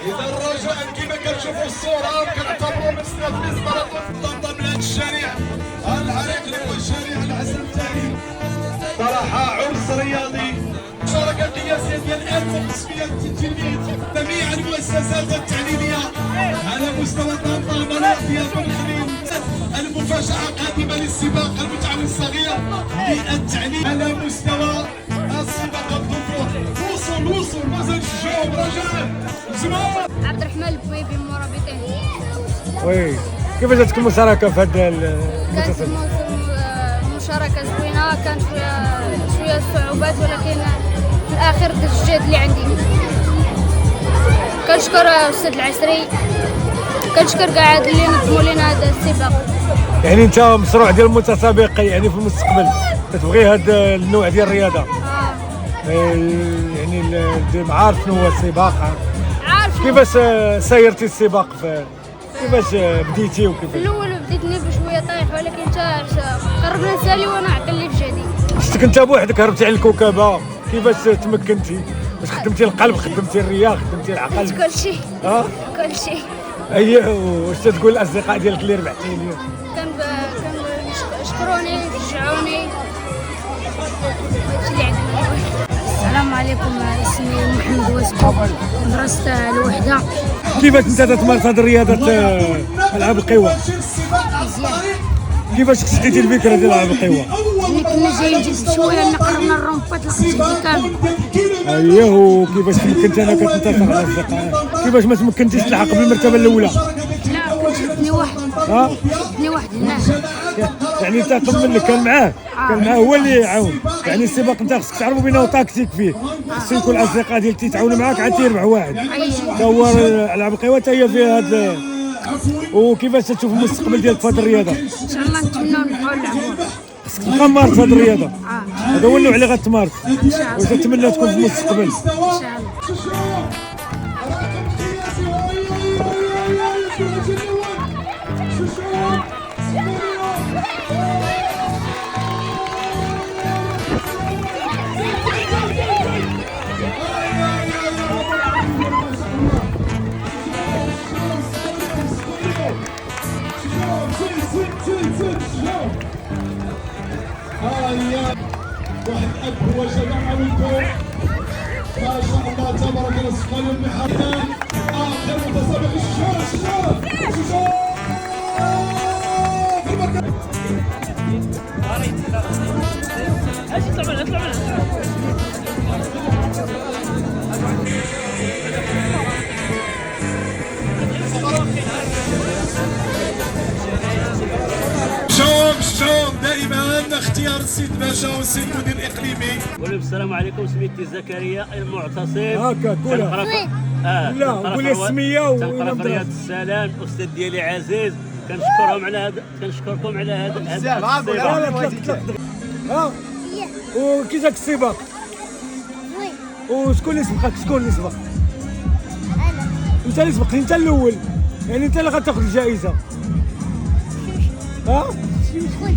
اذا الرجاء كما كتشوفوا الصوره كنعتبروا نفسنا في مصر ضمن هذا الشارع العريق اللي هو الشارع الحسن الثاني. صراحه عرس رياضي، مشاركه قياسيه ديال 1500 تلميذ جميع المؤسسات التعليميه على مستوى طنطا المناطق والخليل. المفاجاه قادمه للسباق المتعاون الصغير للتعليم على مستوى السباق الدكتور. وصل مازال الجواب رجاء جمال. عبد الرحمن البويبي مرابطين. وي كيفاش جاتك المشاركه في هذا كانت المسابقه؟ مشاركه زوينه، كانت شويه صعوبات ولكن في الاخر درت الجهد اللي عندي. كنشكر الاستاذ العسري، كنشكر كاع اللي نظموا لنا هذا السباق. يعني انت مشروع ديال المتسابق يعني في المستقبل كتبغي هذا النوع ديال الرياضه؟ يعني عارف شنو هو السباق؟ عارف كيفاش سايرتي السباق؟ كيفاش بديتي وكيفاش؟ في الاول بديتني بشويه طايح ولكن قربنا نسالي وانا عطل لي في جهدي. شفتك انت بوحدك هربتي على الكوكبه، كيفاش تمكنتي؟ واش خدمتي القلب، خدمتي الرياء، خدمتي العقل؟ كلشي اه كلشي. اييه. واش تقول للاصدقاء ديالك اللي ربحتي اليوم؟ يشكروني يشجعوني. هادشي اللي عندنا. السلام عليكم، اسمي محمد واسبوع، مدرسة الوحدة. كيفاش انت تتمارس هذه الرياضه العاب القوى؟ مزيان. كيفاش خصيتي الفكره ديال العاب القوى؟ ملي كنا جايين جلست شويه قربنا الرومبات لقيت جهدي كامل. اييه. وكيفاش تمكنت انك تنتصر على الاصدقاء؟ كيفاش ما تمكنتيش تلحق بالمرتبه الاولى؟ لا كنت شفتني واحد. شفتني واحد هناك. يعني انت طمن لك كان معاه هو اللي يعاون. يعني السباق انت خصك تعرفوا بينه تاكتيك فيه، خص يكون الاصدقاء ديالك تيتعاونوا معاك عاد تيربح واحد. تا هو العاب القوى حتى هي فيها هذا. وكيفاش تشوف المستقبل ديالك في هذه الرياضه؟ ان شاء الله نتمنوا نبقاو نلعبوا. خصك تبقى مارس هذه الرياضه. هذا هو النوع اللي غتمارس وتتمنى تكون في المستقبل. ان شاء الله. واحد الاب هو جماعه ولكم ما شاء الله تبارك الله. سقال المحرم اخر متسابق الشجاع شوم دائما اختيار السيد باشا والسيد مدير الاقليمي. ولكم السلام عليكم، سميتي زكريا المعتصم. هكا قولها. لا قولي السميه تنقرا في رياض السلام. الاستاذ ديالي عزيز، كنشكركم على هذا السباق. وكي جاك السباق؟ وشكون اللي سبقك؟ شكون اللي سبق؟ انت اللي سبقتي، انت الاول، يعني انت اللي غتاخذ الجائزه. شكون